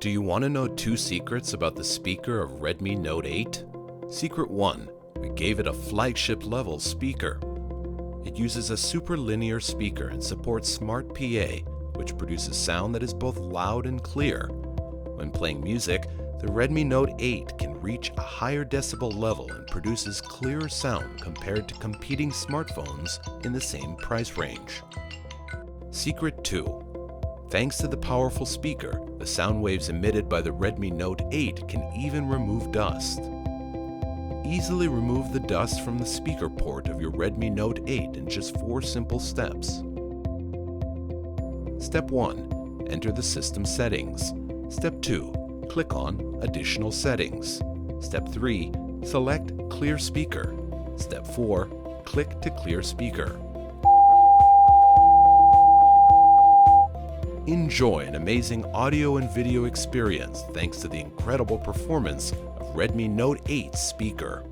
Do you want to know 2 secrets about the speaker of Redmi Note 8? Secret 1. We gave it a flagship level speaker. It uses a super linear speaker and supports Smart PA, which produces sound that is both loud and clear. When playing music, the Redmi Note 8 can reach a higher decibel level and produces clearer sound compared to competing smartphones in the same price range. Secret 2. Thanks to the powerful speaker, the sound waves emitted by the Redmi Note 8 can even remove dust. Easily remove the dust from the speaker port of your Redmi Note 8 in just 4 simple steps. Step 1. Enter the system settings. Step 2. Click on Additional Settings. Step 3. Select Clear Speaker. Step 4. Click to clear speaker. Enjoy an amazing audio and video experience thanks to the incredible performance of Redmi Note 8 speaker.